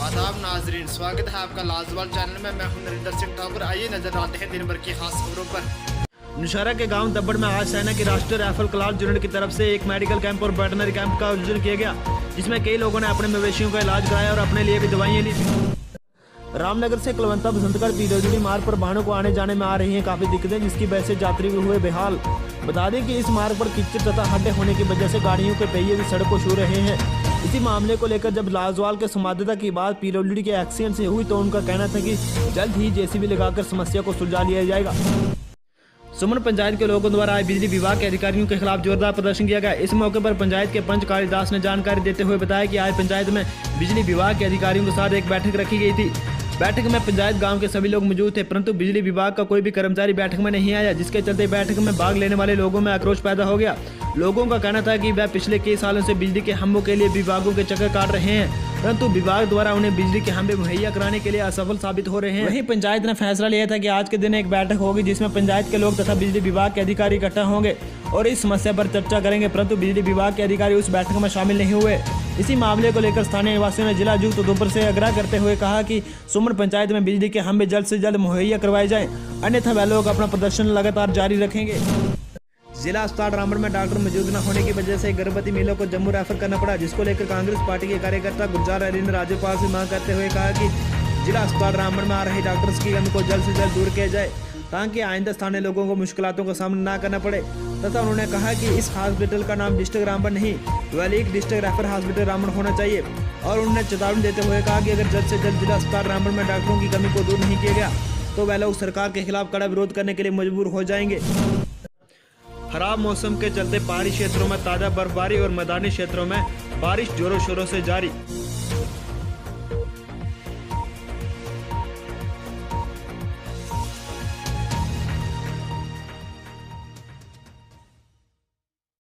आदाब नाजरीन, स्वागत है आपका लाजवाल चैनल में। मैं हूं नरेंद्र सिंह ठाकुर। आइए नजर आते हैं दिन भर की खास खबरों पर। नौशहरा के गांव दब्बड़ में आज सेना की राष्ट्रीय राइफल क्लास यूनिट की तरफ से एक मेडिकल कैंप और वेटनरी कैंप का आयोजन किया गया, जिसमें कई लोगों ने अपने मवेशियों का इलाज कराया और अपने लिए भी दवाइयाँ ली। रामनगर से कुलवंता बसंतगढ़ पीडब्ल्यूडी मार्ग पर वाहनों को आने जाने में आ रही हैं काफी दिक्कतें, जिसकी वजह से यात्री भी हुए बेहाल। बता दें कि इस मार्ग पर कीचड़ तथा खड्डे होने की वजह से गाड़ियों के पहिए भी सड़क को छू रहे हैं। इसी मामले को लेकर जब लाजवाल के संवाददाता की बात पीडब्ल्यूडी के एक्सीडेंट से हुई तो उनका कहना था कि जल्द ही जेसीबी लगाकर समस्या को सुलझा लिया जाएगा। सुमन पंचायत के लोगों द्वारा आज बिजली विभाग के अधिकारियों के खिलाफ जोरदार प्रदर्शन किया गया। इस मौके पर पंचायत के पंच कालिदास ने जानकारी देते हुए बताया कि आज पंचायत में बिजली विभाग के अधिकारियों के साथ एक बैठक रखी गई थी। बैठक में पंचायत गांव के सभी लोग मौजूद थे, परंतु बिजली विभाग का कोई भी कर्मचारी बैठक में नहीं आया, जिसके चलते बैठक में भाग लेने वाले लोगों में आक्रोश पैदा हो गया। लोगों का कहना था कि वह पिछले कई सालों से बिजली के खंभों के लिए विभागों के चक्कर काट रहे हैं, परंतु विभाग द्वारा उन्हें बिजली के खंभे मुहैया कराने के लिए असफल साबित हो रहे हैं। वहीं पंचायत ने फैसला लिया था कि आज के दिन एक बैठक होगी, जिसमें पंचायत के लोग तथा बिजली विभाग के अधिकारी इकट्ठा होंगे और इस समस्या पर चर्चा करेंगे, परंतु बिजली विभाग के अधिकारी उस बैठक में शामिल नहीं हुए। इसी मामले को लेकर स्थानीय निवासियों ने जिला आयुक्त उधमपुर से आग्रह करते हुए कहा कि सुमन पंचायत में बिजली के खंभे जल्द से जल्द मुहैया करवाए जाएं, अन्यथा वह लोग अपना प्रदर्शन लगातार जारी रखेंगे। जिला अस्पताल रामगढ़ में डॉक्टर मौजूद न होने की वजह से गर्भवती महिलाओं को जम्मू रेफर करना पड़ा, जिसको लेकर कांग्रेस पार्टी के कार्यकर्ता गुलजार अली ने राज्यपाल से मांग करते हुए कहा कि जिला अस्पताल रामगढ़ में आ रही डॉक्टर्स की कमी को जल्द से जल्द दूर किया जाए, ताकि आइंदा स्थानीय लोगों को मुश्किलों का सामना न करना पड़े। तथा उन्होंने कहा कि इस हॉस्पिटल का नाम डिस्ट्रिक्ट रामगढ़ नहीं बल्कि डिस्ट्रिक्ट रेफर हॉस्पिटल रामगढ़ होना चाहिए, और उन्होंने चेतावनी देते हुए कहा कि अगर जल्द से जल्द जिला अस्पताल रामगढ़ में डॉक्टरों की कमी को दूर नहीं किया गया तो वह लोग सरकार के खिलाफ कड़ा विरोध करने के लिए मजबूर हो जाएंगे। खराब मौसम के चलते पहाड़ी क्षेत्रों में ताजा बर्फबारी और मैदानी क्षेत्रों में बारिश जोरों शोरों से जारी।